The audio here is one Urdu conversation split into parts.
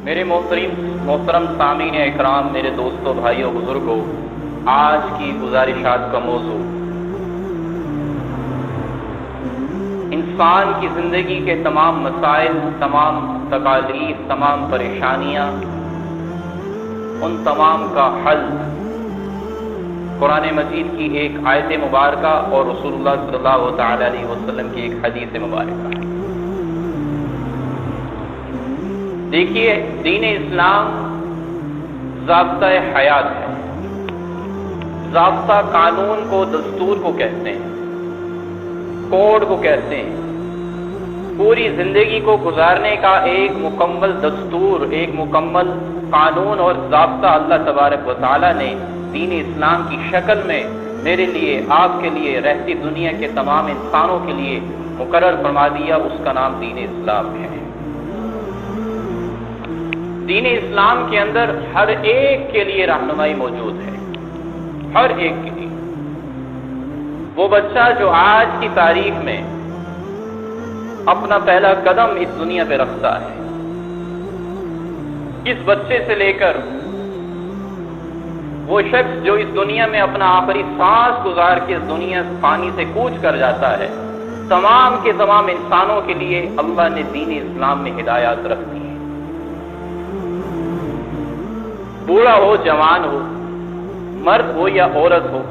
میرے محترم سامعین اکرام، میرے دوستوں، بھائیوں، بزرگوں، آج کی گزارشات کا موضوع انسان کی زندگی کے تمام مسائل، تمام تکالیف، تمام پریشانیاں، ان تمام کا حل قرآن مجید کی ایک آیت مبارکہ اور رسول اللہ صلی اللہ تعالی علیہ وسلم کی ایک حدیث مبارکہ ہے۔ دیکھیے، دین اسلام ضابطۂ حیات ہے۔ ضابطہ قانون کو، دستور کو کہتے ہیں، کوڈ کو کہتے ہیں۔ پوری زندگی کو گزارنے کا ایک مکمل دستور، ایک مکمل قانون اور ضابطہ اللہ تبارک و تعالی نے دین اسلام کی شکل میں میرے لیے، آپ کے لیے، رہتی دنیا کے تمام انسانوں کے لیے مقرر فرما دیا۔ اس کا نام دین اسلام ہے۔ دین اسلام کے اندر ہر ایک کے لیے رہنمائی موجود ہے، ہر ایک کے لیے۔ وہ بچہ جو آج کی تاریخ میں اپنا پہلا قدم اس دنیا پہ رکھتا ہے، اس بچے سے لے کر وہ شخص جو اس دنیا میں اپنا آخری سانس گزار کے اس دنیا پانی سے کوچ کر جاتا ہے، تمام کے تمام انسانوں کے لیے اللہ نے دین اسلام میں ہدایات رکھ دی ہے۔ بوڑھا ہو، جوان ہو، مرد ہو یا عورت ہو،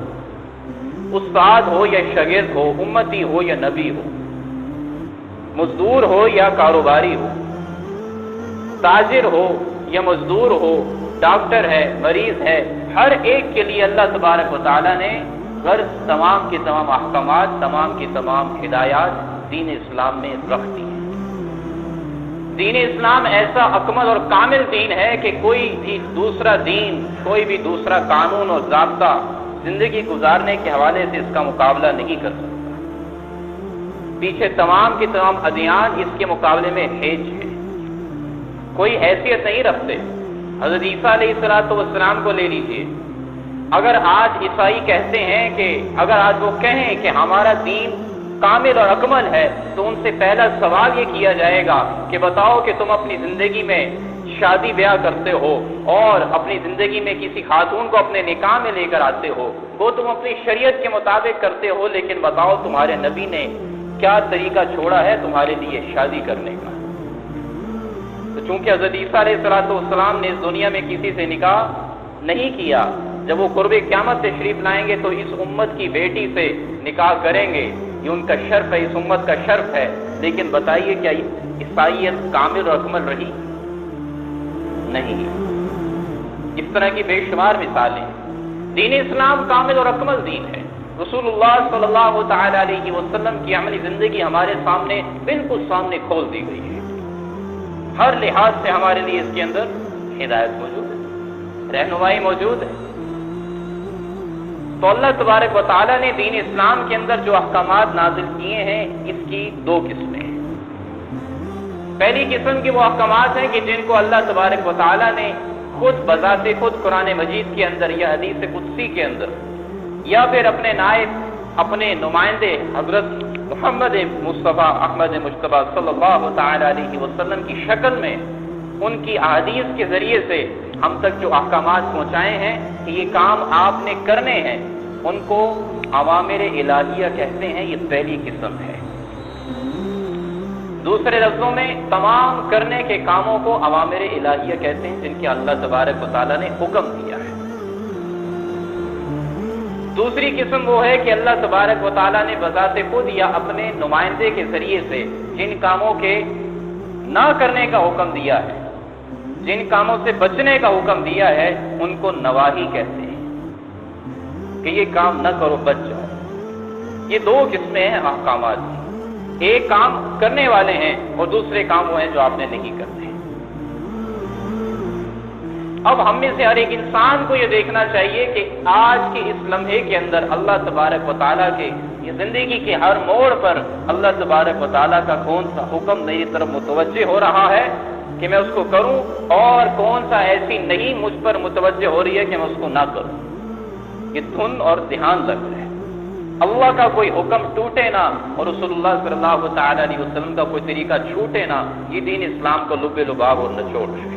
استاد ہو یا شاگرد ہو، امتی ہو یا نبی ہو، مزدور ہو یا کاروباری ہو، تاجر ہو یا مزدور ہو، ڈاکٹر ہے، مریض ہے، ہر ایک کے لیے اللہ تبارک و تعالی نے غرض تمام کے تمام احکامات، تمام کی تمام ہدایات دین اسلام میں رکھ دی ہیں۔ دین اسلام ایسا اکمل اور کامل دین ہے کہ کوئی بھی دوسرا دین، کوئی بھی دوسرا قانون اور ضابطہ زندگی گزارنے کے حوالے سے اس کا مقابلہ نہیں کر سکتا۔ پیچھے تمام کے تمام ادیان اس کے مقابلے میں ہیج ہے، کوئی حیثیت نہیں رکھتے۔ حضرت عیسیٰ علیہ السلام کو لے لیجئے۔ اگر آج عیسائی کہتے ہیں کہ اگر آج وہ کہیں کہ ہمارا دین کامل اور اکمل ہے، تو ان سے پہلا سوال یہ کیا جائے گا کہ بتاؤ کہ تم اپنی زندگی میں شادی بیاہ کرتے ہو اور اپنی زندگی میں کسی خاتون کو اپنے نکاح میں لے کر آتے ہو، وہ تم اپنی شریعت کے مطابق کرتے ہو، لیکن بتاؤ تمہارے نبی نے کیا طریقہ چھوڑا ہے تمہارے لیے شادی کرنے کا؟ تو چونکہ حضرت عیسیٰ علیہ السلام نے اس دنیا میں کسی سے نکاح نہیں کیا، جب وہ قرب قیامت تشریف لائیں گے تو اس امت کی بیٹی سے نکاح کریں گے، یہ ان کا شرف ہے، اس امت کا شرف ہے۔ لیکن بتائیے کیا عیسائیت کامل اور اکمل رہی؟ نہیں۔ اس طرح کی بے شمار مثالیں۔ دین اسلام کامل اور اکمل دین ہے۔ رسول اللہ صلی اللہ تعالی علیہ وسلم کی عملی زندگی ہمارے سامنے، بالکل سامنے کھول دی گئی ہے۔ ہر لحاظ سے ہمارے لیے اس کے اندر ہدایت موجود ہے، رہنمائی موجود ہے۔ تو اللہ تبارک و تعالی نے دین اسلام کے اندر جو احکامات نازل کیے ہیں، اس کی دو قسمیں ہیں۔ پہلی قسم کے وہ احکامات ہیں کہ جن کو اللہ تبارک و تعالی نے خود بذات خود قرآن مجید کے اندر یا حدیث قدسی کے اندر یا پھر اپنے نائب، اپنے نمائندے حضرت محمد مصطفیٰ احمد مجتبیٰ صلی اللہ تعالی علیہ وسلم کی شکل میں ان کی احادیث کے ذریعے سے ہم تک جو احکامات پہنچائے ہیں کہ یہ کام آپ نے کرنے ہیں، ان کو اوامر الہیہ کہتے ہیں۔ یہ پہلی قسم ہے۔ دوسرے لفظوں میں تمام کرنے کے کاموں کو اوامر الہیہ کہتے ہیں، جن کے اللہ تبارک و تعالی نے حکم دیا ہے۔ دوسری قسم وہ ہے کہ اللہ تبارک و تعالی نے بذات خود یا اپنے نمائندے کے ذریعے سے جن کاموں کے نہ کرنے کا حکم دیا ہے، جن کاموں سے بچنے کا حکم دیا ہے، ان کو نواہی کہتے ہیں کہ یہ کام نہ کرو، بچ جاؤ۔ یہ دو قسمیں ہیں احکامات کی۔ ایک کام کرنے والے ہیں اور دوسرے کام وہ ہیں جو آپ نے نہیں کرنے۔ اب ہم میں سے ہر ایک انسان کو یہ دیکھنا چاہیے کہ آج کے اس لمحے کے اندر اللہ تبارک و تعالیٰ کے یہ زندگی کے ہر موڑ پر اللہ تبارک و تعالیٰ کا کون سا حکم میری طرف متوجہ ہو رہا ہے کہ میں اس کو کروں، اور کون سا ایسی نہیں مجھ پر متوجہ ہو رہی ہے کہ میں اس کو نہ کروں۔ یہ دھن اور دھیان لگ رہا ہے۔ اللہ کا کوئی حکم ٹوٹے نہ اور رسول اللہ صلی اللہ تعالی علیہ وسلم کا کوئی طریقہ چھوٹے نہ، یہ دین اسلام کو لب لباب اور نچوڑ ہے۔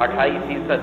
28%,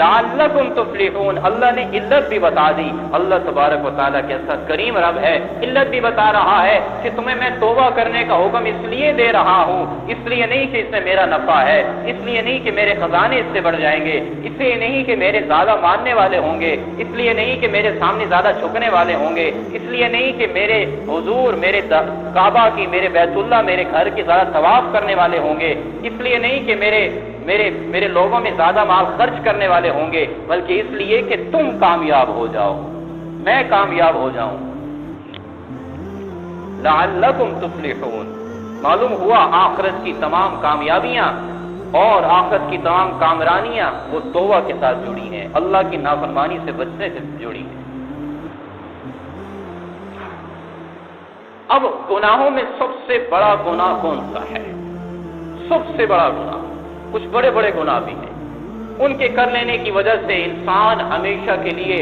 لعلکم تفلحون، اللہ نے علت بھی بتا دی۔ اللہ تبارک و تعالیٰ کیسا کریم رب ہے، علت بھی بتا رہا ہے کہ تمہیں میں توبہ کرنے کا حکم اس لیے دے رہا ہوں، اس لیے نہیں کہ اس میں میرا نفع ہے، اس لیے نہیں کہ میرے خزانے اس سے بڑھ جائیں گے، اس لیے نہیں کہ میرے زیادہ ماننے والے ہوں گے، اس لیے نہیں کہ میرے سامنے زیادہ جھکنے والے ہوں گے، اس لیے نہیں کہ میرے حضور، میرے کعبہ کی، میرے بیت اللہ، میرے گھر کی زیادہ طواف کرنے والے ہوں گے، اس لیے نہیں کہ میرے لوگوں میں زیادہ مال خرچ کرنے والے ہوں گے، بلکہ اس لیے کہ تم کامیاب ہو جاؤ، میں کامیاب ہو جاؤں۔ لعلکم تفلحون، معلوم ہوا آخرت کی تمام کامیابیاں اور آخرت کی تمام کامرانیاں وہ توبہ کے ساتھ جڑی ہیں، اللہ کی نافرمانی سے بچنے سے جڑی ہیں۔ اب گناہوں میں سب سے بڑا گناہ کون سا ہے؟ سب سے بڑا گناہ، کچھ بڑے بڑے گناہ بھی ہیں، ان کے کر لینے کی وجہ سے انسان ہمیشہ کے لیے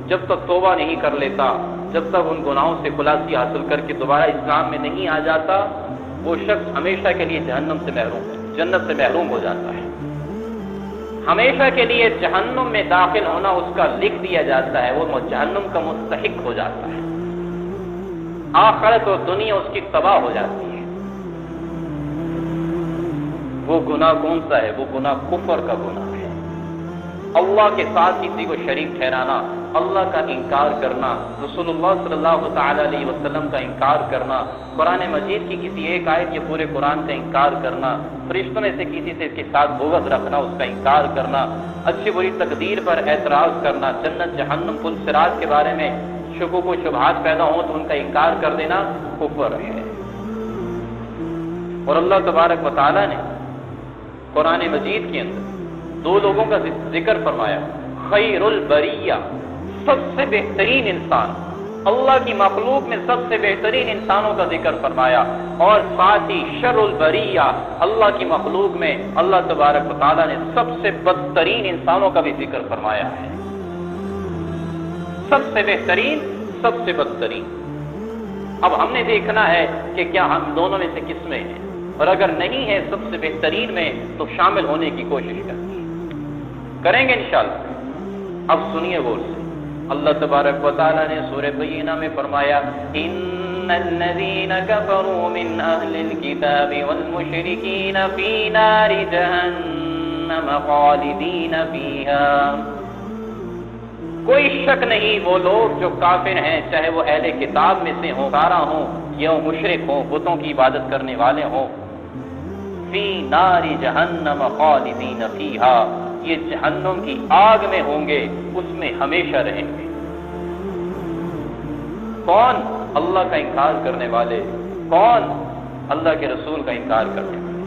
جب تک توبہ نہیں کر لیتا، جب تک ان گناہوں سے خلاصی حاصل کر کے دوبارہ اسلام میں نہیں آ جاتا، وہ شخص ہمیشہ کے لیے جہنم سے محروم ہے، جنت سے محروم ہو جاتا ہے، ہمیشہ کے لیے جہنم میں داخل ہونا اس کا لکھ دیا جاتا ہے، وہ جہنم کا مستحق ہو جاتا ہے، آخرت اور دنیا اس کی تباہ ہو جاتی ہے۔ وہ گناہ کون سا ہے؟ وہ گناہ کفر کا گناہ ہے، اللہ کے ساتھ کسی کو شریک ٹھہرانا، اللہ کا انکار کرنا، رسول اللہ صلی اللہ تعالی علیہ وسلم کا انکار کرنا، قرآن مجید کی کسی ایک آیت یا پورے قرآن کا انکار کرنا، فرشتوں میں سے کسی سے اس کے ساتھ بغض رکھنا، اس کا انکار کرنا، اچھی بری تقدیر پر اعتراض کرنا، جنت جہنم پل صراط کے بارے میں شکوک و شبہات پیدا ہوں تو ان کا انکار کر دینا کفر ہے۔ اور اللہ تبارک و تعالی نے قرآن مجید کے اندر دو لوگوں کا ذکر فرمایا، خیر البریہ، سب سے بہترین انسان، اللہ کی مخلوق میں سب سے بہترین انسانوں کا ذکر فرمایا، اور ساتھ ہی شر البریہ، اللہ کی مخلوق میں اللہ تبارک و تعالی نے سب سے بدترین انسانوں کا بھی ذکر فرمایا ہے، سب سے بہترین، سب سے بدترین۔ اب ہم نے دیکھنا ہے کہ کیا ہم دونوں میں سے کس میں ہیں، اور اگر نہیں ہے سب سے بہترین میں تو شامل ہونے کی کوشش کریں گے انشاءاللہ۔ اب سنیے غور سے، اللہ تبارک و تعالی نے سورہ بینہ میں فرمایا، ان الذین کفروا من اہل الکتاب والمشرکین فی نار جہنم خالدین فیہا۔ کوئی شک نہیں، وہ لوگ جو کافر ہیں، چاہے وہ اہل کتاب میں سے ہوں، کارا ہوں یا مشرک ہوں، بتوں کی عبادت کرنے والے ہوں، فی نار جہنم خالدین فیہا، یہ جہنم کی آگ میں ہوں گے، اس میں ہمیشہ رہیں گے۔ کون؟ اللہ کا انکار کرنے والے، کون؟ اللہ کے رسول کا انکار کرنے والے۔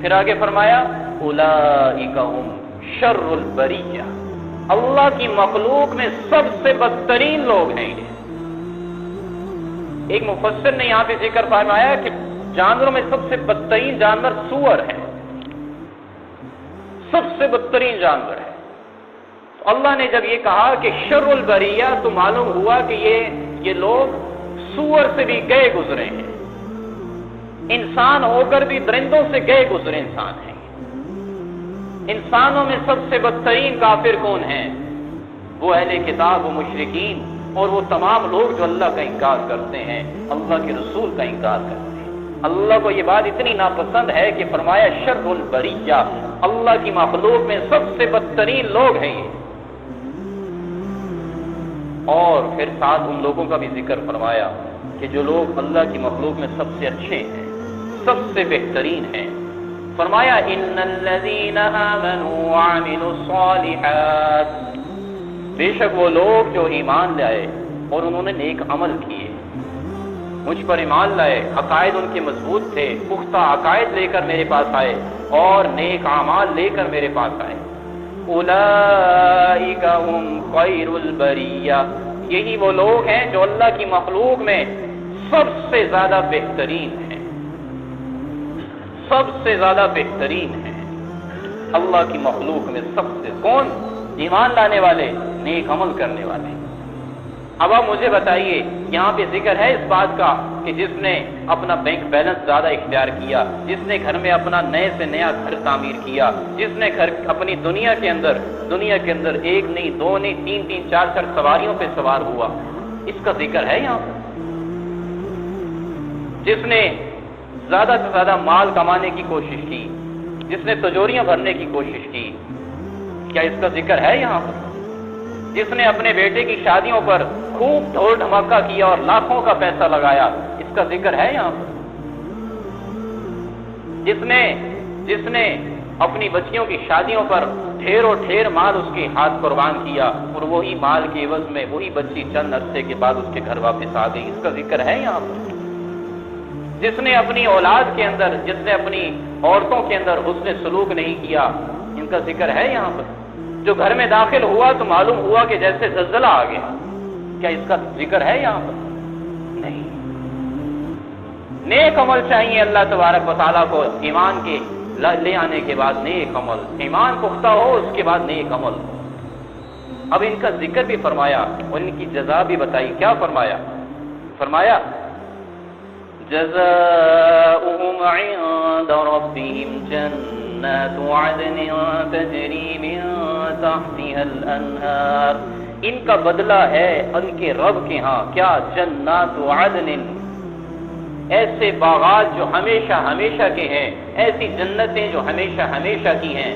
پھر آگے فرمایا، اولئک ھم شر البریہ، اللہ کی مخلوق میں سب سے بدترین لوگ ہیں یہ۔ ایک مفسر نے یہاں پہ ذکر فرمایا کہ جانوروں میں سب سے بدترین جانور سور ہے، سب سے بدترین جانور ہے۔ اللہ نے جب یہ کہا کہ شر البریہ، تو معلوم ہوا کہ یہ لوگ سور سے بھی گئے گزرے ہیں، انسان ہو کر بھی درندوں سے گئے گزرے انسان ہیں۔ انسانوں میں سب سے بدترین کافر کون ہیں؟ وہ اہل کتاب و مشرکین، اور وہ تمام لوگ جو اللہ کا انکار کرتے ہیں، اللہ کے رسول کا انکار کرتے ہیں۔ اللہ کو یہ بات اتنی ناپسند ہے کہ فرمایا شر البریہ، اللہ کی مخلوق میں سب سے بدترین لوگ ہیں یہ۔ اور پھر ساتھ ان لوگوں کا بھی ذکر فرمایا کہ جو لوگ اللہ کی مخلوق میں سب سے اچھے ہیں، سب سے بہترین ہیں، فرمایا ان الذین آمنوا وعملوا الصالحات، بے شک وہ لوگ جو ایمان لائے اور انہوں نے نیک عمل کیے، مجھ پر ایمان لائے، عقائد ان کے مضبوط تھے، پختہ عقائد لے کر میرے پاس آئے اور نیک اعمال لے کر میرے پاس آئے، اولئک ھم خیر البریہ، یہی وہ لوگ ہیں جو اللہ کی مخلوق میں سب سے زیادہ بہترین ہیں، سب سے زیادہ بہترین ہیں اللہ کی مخلوق میں سب سے۔ کون؟ ایمان لانے والے، نیک عمل کرنے والے۔ اب آپ مجھے بتائیے، یہاں پہ ذکر ہے اس بات کا کہ جس نے اپنا بینک بیلنس زیادہ اختیار کیا، جس نے گھر میں اپنا نئے سے نیا گھر تعمیر کیا، جس نے گھر اپنی دنیا کے اندر ایک نہیں، دو نہیں، تین چار سواریوں پہ سوار ہوا، اس کا ذکر ہے یہاں پر؟ جس نے زیادہ سے زیادہ مال کمانے کی کوشش کی، جس نے تجوریاں بھرنے کی کوشش کی، کیا اس کا ذکر ہے یہاں پر؟ جس نے اپنے بیٹے کی شادیوں پر خوب دھول دھماکہ کیا اور لاکھوں کا پیسہ لگایا، اس کا ذکر ہے یہاں پر؟ جس نے اپنی بچیوں کی شادیوں پر ڈھیر مال اس کے ہاتھ قربان کیا اور وہی مال کے عوض میں وہی بچی چند عرصے کے بعد اس کے گھر واپس آ گئی، اس کا ذکر ہے یہاں پر؟ جس نے اپنی اولاد کے اندر، جس نے اپنی عورتوں کے اندر حسن سلوک نہیں کیا، ان کا ذکر ہے یہاں پر؟ جو گھر میں داخل ہوا تو معلوم ہوا کہ جیسے زلزلہ آ گیا، کیا اس کا ذکر ہے یہاں پر؟ نہیں۔ نیک عمل چاہیے اللہ تبارک و تعالیٰ کو، ایمان کے لے آنے کے بعد نیک عمل، ایمان پختہ ہو اس کے بعد نیک عمل۔ اب ان کا ذکر بھی فرمایا اور ان کی جزا بھی بتائی، کیا فرمایا جزاؤہم عند ربہم جنات عدن تجری من تحتها الانہار، ان کا بدلہ ہے ان کے رب کے ہاں کیا؟ جنات عدن، ایسے باغات جو ہمیشہ ہمیشہ کے ہیں، ایسی جنتیں جو ہمیشہ ہمیشہ کی ہیں،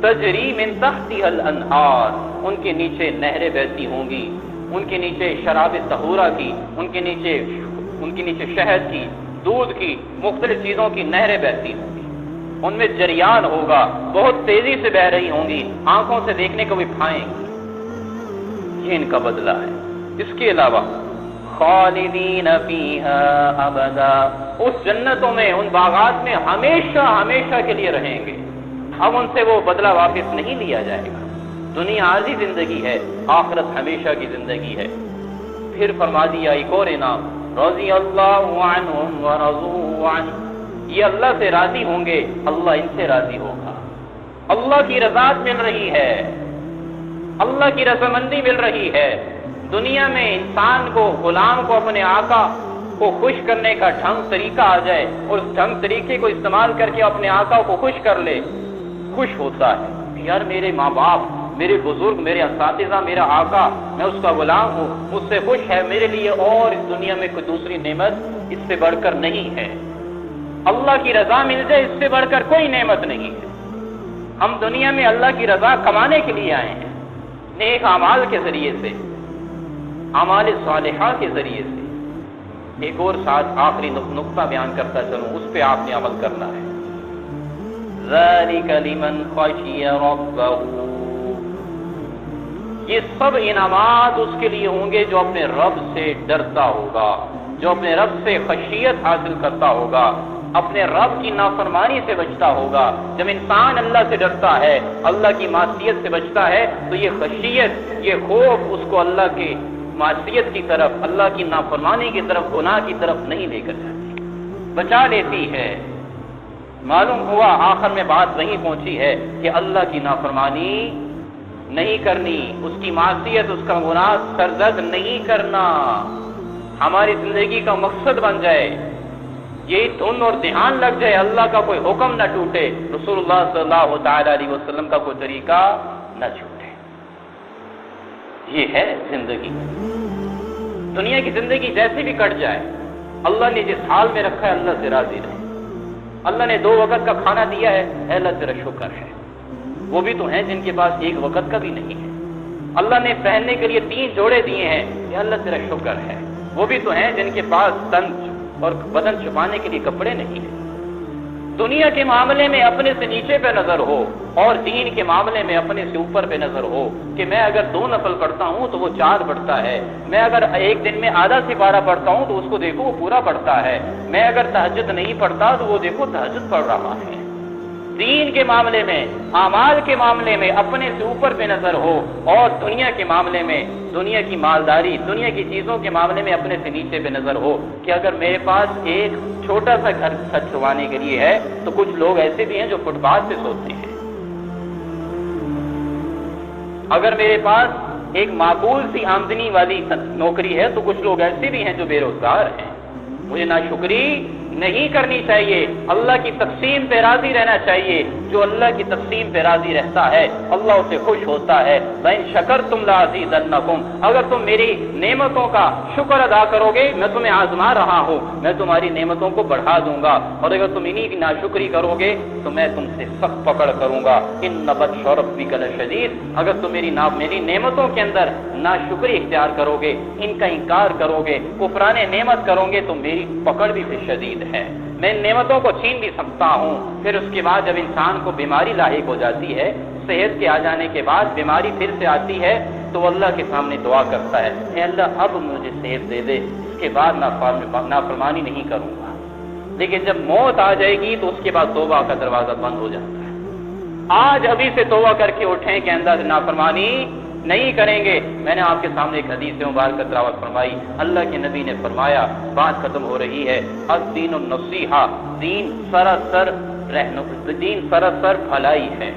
تجری من تحتها الانہار، ان کے نیچے نہریں بہتی ہوں گی، ان کے نیچے شراب طہورہ کی، ان کے نیچے شہد کی، دودھ کی، مختلف چیزوں کی نہریں بہتی ہوں گی، ان میں جریان ہوگا، بہت تیزی سے بہ رہی ہوں گی، آنکھوں سے دیکھنے کو بھی پھائیں گی، یہ ان کا بدلہ ہے۔ اس کے علاوہ خالدین فیہا ابدا، اس جنتوں میں، ان باغات میں ہمیشہ ہمیشہ کے لیے رہیں گے، اب ان سے وہ بدلہ واپس نہیں لیا جائے گا۔ دنیا عارضی زندگی ہے، آخرت ہمیشہ کی زندگی ہے۔ پھر فرما دیا ایک اور انعام، رضی اللہ عنہم ورضوا عنہ، یہ اللہ سے راضی ہوں گے، اللہ ان سے راضی ہوگا۔ اللہ کی رضا مل رہی ہے، اللہ کی رضامندی مل رہی ہے۔ دنیا میں انسان کو، غلام کو اپنے آقا کو خوش کرنے کا ڈھنگ طریقہ آ جائے اور اس ڈھنگ طریقے کو استعمال کر کے اپنے آقا کو خوش کر لے، خوش ہوتا ہے، یار میرے ماں باپ، میرے بزرگ، میرے اساتذہ، میرا آقا، میں اس کا غلام ہوں، مجھ سے خوش ہے، میرے لیے اور اس دنیا میں کوئی دوسری نعمت اس سے بڑھ کر نہیں ہے۔ اللہ کی رضا مل جائے، اس سے بڑھ کر کوئی نعمت نہیں ہے۔ ہم دنیا میں اللہ کی رضا کمانے کے لیے آئے ہیں، نیک اعمال کے ذریعے سے، اعمال صالحہ کے ذریعے سے۔ ایک اور ساتھ آخری نقطہ بیان کرتا چلوں، اس پہ آپ نے عمل کرنا ہے۔ ذَلِكَ لِمَنْ خَشِيَ رَبَّهُ، یہ سب انعامات اس کے لیے ہوں گے جو اپنے رب سے ڈرتا ہوگا، جو اپنے رب سے خشیت حاصل کرتا ہوگا، اپنے رب کی نافرمانی سے بچتا ہوگا۔ جب انسان اللہ سے ڈرتا ہے، اللہ کی معصیت سے بچتا ہے، تو یہ خشیت، یہ خوف اس کو اللہ کی معصیت کی طرف، اللہ کی نافرمانی کی طرف، گناہ کی طرف نہیں لے کر جاتی، بچا لیتی ہے۔ معلوم ہوا آخر میں بات وہیں پہنچی ہے کہ اللہ کی نافرمانی نہیں کرنی، اس کی معصیت، اس کا گناہ سرزد نہیں کرنا، ہماری زندگی کا مقصد بن جائے، یہی دھن اور دھیان لگ جائے، اللہ کا کوئی حکم نہ ٹوٹے، رسول اللہ صلی اللہ تعالی علیہ وسلم کا کوئی طریقہ نہ چھوٹے۔ یہ ہے زندگی۔ دنیا کی زندگی جیسے بھی کٹ جائے، اللہ نے جس حال میں رکھا ہے اللہ سے راضی رہے۔ اللہ نے 2 وقت کا کھانا دیا ہے، اللہ تیرا شکر ہے۔ وہ بھی تو ہیں جن کے پاس 1 وقت کا بھی نہیں ہے۔ اللہ نے پہننے کے لیے 3 جوڑے دیے ہیں، یہ اللہ تیرا شکر ہے۔ وہ بھی تو ہیں جن کے پاس تن اور بدن چھپانے کے لیے کپڑے نہیں ہیں۔ دنیا کے معاملے میں اپنے سے نیچے پہ نظر ہو اور دین کے معاملے میں اپنے سے اوپر پہ نظر ہو کہ میں اگر 2 نفل پڑھتا ہوں تو وہ 4 پڑھتا ہے، میں اگر ایک دن میں آدھا سپارہ پڑھتا ہوں تو اس کو دیکھو وہ پورا پڑھتا ہے، میں اگر تہجد نہیں پڑھتا تو وہ دیکھو تہجد پڑھ رہا ہے۔ دین کے معاملے میں، اعمال کے معاملے میں اپنے سے اوپر پہ نظر ہو اور دنیا کے معاملے میں، دنیا کی مالداری، دنیا کی چیزوں کے معاملے میں اپنے سے نیچے پہ نظر ہو کہ اگر میرے پاس ایک چھوٹا سا گھر چھوانے کے لیے ہے تو کچھ لوگ ایسے بھی ہیں جو فٹ پاتھ پہ سوتے ہیں۔ اگر میرے پاس ایک معقول سی آمدنی والی نوکری ہے، تو کچھ لوگ ایسے بھی ہیں جو بے روزگار ہیں۔ مجھے ناشکری نہیں کرنی چاہیے، اللہ کی تقسیم پہ راضی رہنا چاہیے۔ جو اللہ کی تقسیم پہ راضی رہتا ہے اللہ اسے خوش ہوتا ہے۔ وَإِن شَكَرْتُمْ لَأَزِيدَنَّكُمْ، اگر تم میری نعمتوں کا شکر ادا کرو گے، میں تمہیں آزما رہا ہوں، میں تمہاری نعمتوں کو بڑھا دوں گا، اور اگر تم انہی کی ناشکری کرو گے تو میں تم سے سخت پکڑ کروں گا۔ إِنَّ بَطْشَ رَبِّكَ لَشَدِيدٌ، اگر تم میری نعمتوں کے اندر ناشکری اختیار کرو گے، ان کا انکار کرو گے، کفران نعمت کرو گے، تو میری پکڑ بھی پھر شدید ہے۔ میں ان نعمتوں کو چھین بھی سکتا ہوں۔ پھر اس کے بعد جب انسان کو بیماری لاحق ہو جاتی ہے، صحت کے آ جانے کے بعد بیماری پھر سے آتی ہے، تو اللہ کے سامنے دعا کرتا ہے، اے اللہ اب مجھے صحت دے دے، اس کے بعد نافرمانی نہیں کروں گا۔ لیکن جب موت آ جائے گی تو اس کے بعد توبہ کا دروازہ بند ہو جاتا ہے۔ آج ابھی سے توبہ کر کے اٹھیں کہ اندر نافرمانی نہیں کریں گے۔ میں نے آپ کے سامنے ایک حدیث مبارکہ تلاوت فرمائی، اللہ کے نبی نے فرمایا، بات ختم ہو رہی ہے، الدین النصیحہ، دین سراسر بھلائی ہے،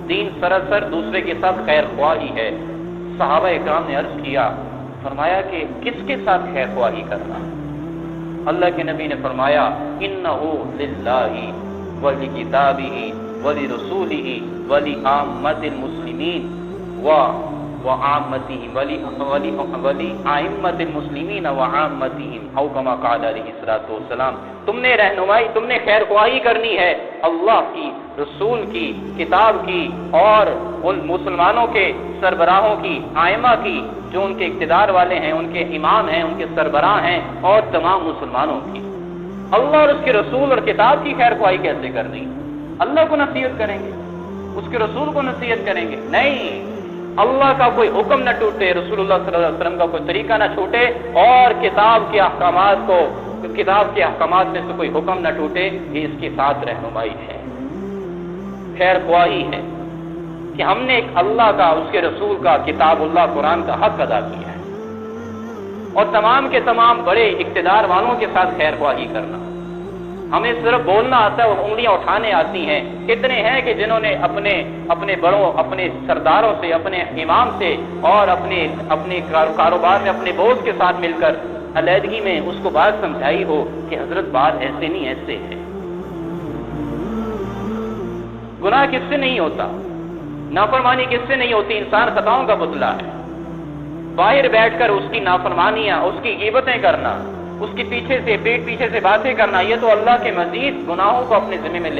دین سراسر دوسرے کے ساتھ خیر خواہی ہے۔ صحابہ اکرام نے عرض کیا، فرمایا کہ کس کے ساتھ خیر خواہی کرنا؟ اللہ کے نبی نے فرمایا، انہ للہ ولکتابہ ولرسولہ ولعامۃ المسلمین وعامتهم ولأئمة المسلمین وعامتهم او کما قال علیہ الصلوۃ والسلام۔ تم نے رہنمائی، تم نے خیر خواہی کرنی ہے اللہ کی، رسول کی، کتاب کی، اور ان مسلمانوں کے سربراہوں کی، ائمہ کی، جو ان کے اقتدار والے ہیں، ان کے امام ہیں، ان کے سربراہ ہیں، اور تمام مسلمانوں کی۔ اللہ اور اس کے رسول اور کتاب کی خیر خواہی کیسے کرنی؟ اللہ کو نصیحت کریں گے، اس کے رسول کو نصیحت کریں گے؟ نہیں، اللہ کا کوئی حکم نہ ٹوٹے، رسول اللہ صلی اللہ علیہ وسلم کا کوئی طریقہ نہ چھوٹے، اور کتاب کے احکامات میں سے کوئی حکم نہ ٹوٹے، یہ اس کے ساتھ رہنمائی ہے، خیر خواہی ہے کہ ہم نے ایک اللہ کا، اس کے رسول کا، کتاب اللہ قرآن کا حق ادا کیا ہے، اور تمام کے تمام بڑے اقتدار والوں کے ساتھ خیر خواہی کرنا۔ ہمیں صرف بولنا آتا ہے اور انگلیاں اٹھانے آتی ہیں۔ کتنے ہیں کہ جنہوں نے اپنے بڑوں، اپنے سرداروں سے، اپنے امام سے، اور اپنے کاروبار میں اپنے بوس کے ساتھ مل کر علیحدگی میں اس کو بات سمجھائی ہو کہ حضرت بات ایسے نہیں ایسے ہے۔ گناہ کس سے نہیں ہوتا، نافرمانی کس سے نہیں ہوتی؟ انسان خطاؤں کا پتلا ہے۔ باہر بیٹھ کر اس کی نافرمانیاں، اس کی غیبتیں کرنا، اس کے پیٹ پیچھے سے باتیں کرنا، یہ تو اللہ کے مزید گناہوں کو اپنے ذمہ میں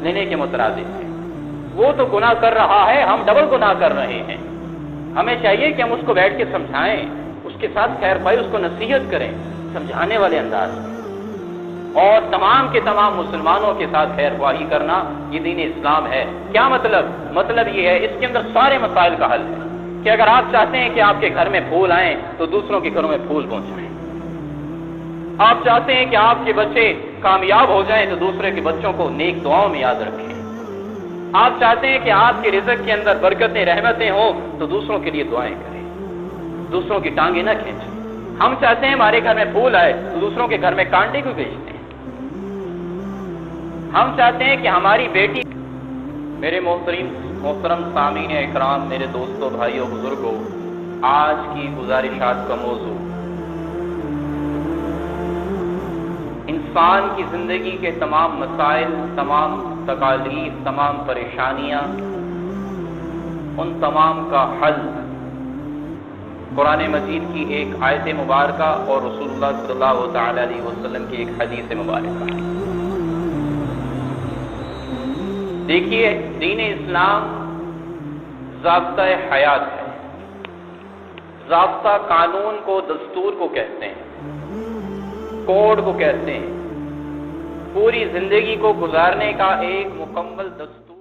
لینے کے مترادف ہے۔ وہ تو گناہ کر رہا ہے، ہم ڈبل گناہ کر رہے ہیں۔ ہمیں چاہیے کہ ہم اس کو بیٹھ کے سمجھائیں، اس کے ساتھ خیر خواہی، اس کو نصیحت کریں سمجھانے والے انداز میں، اور تمام کے تمام مسلمانوں کے ساتھ خیر خواہی کرنا یہ دین اسلام ہے۔ کیا مطلب یہ ہے، اس کے اندر سارے مسائل کا حل ہے کہ اگر آپ چاہتے ہیں کہ آپ کے گھر میں پھول آئیں تو دوسروں کے گھروں میں پھول پہنچائیں۔ آپ چاہتے ہیں کہ آپ کے بچے کامیاب ہو جائیں تو دوسرے کے بچوں کو نیک دعاؤں میں یاد رکھیں۔ آپ چاہتے ہیں کہ آپ کے رزق کے اندر برکتیں، رحمتیں ہوں تو دوسروں کے لیے دعائیں کریں، دوسروں کی ٹانگیں نہ کھینچیں۔ ہم چاہتے ہیں ہمارے گھر میں پھول آئے تو دوسروں کے گھر میں کانٹے کیوں بھیجتے ہیں؟ ہم چاہتے ہیں کہ ہماری بیٹی، میرے محترم سامعین اکرام، میرے دوستوں، بھائیوں، بزرگوں، آج کی گزارشات کا موضوع انسان کی زندگی کے تمام مسائل، تمام تکالیف، تمام پریشانیاں، ان تمام کا حل قرآن مجید کی ایک آیت مبارکہ اور رسول اللہ صلی اللہ تعالی علیہ وسلم کی ایک حدیث مبارکہ۔ دیکھیے، دین اسلام ضابطہ حیات ہے، ضابطہ قانون کو، دستور کو کہتے ہیں، کوڈ کو کہتے ہیں، پوری زندگی کو گزارنے کا ایک مکمل دستور۔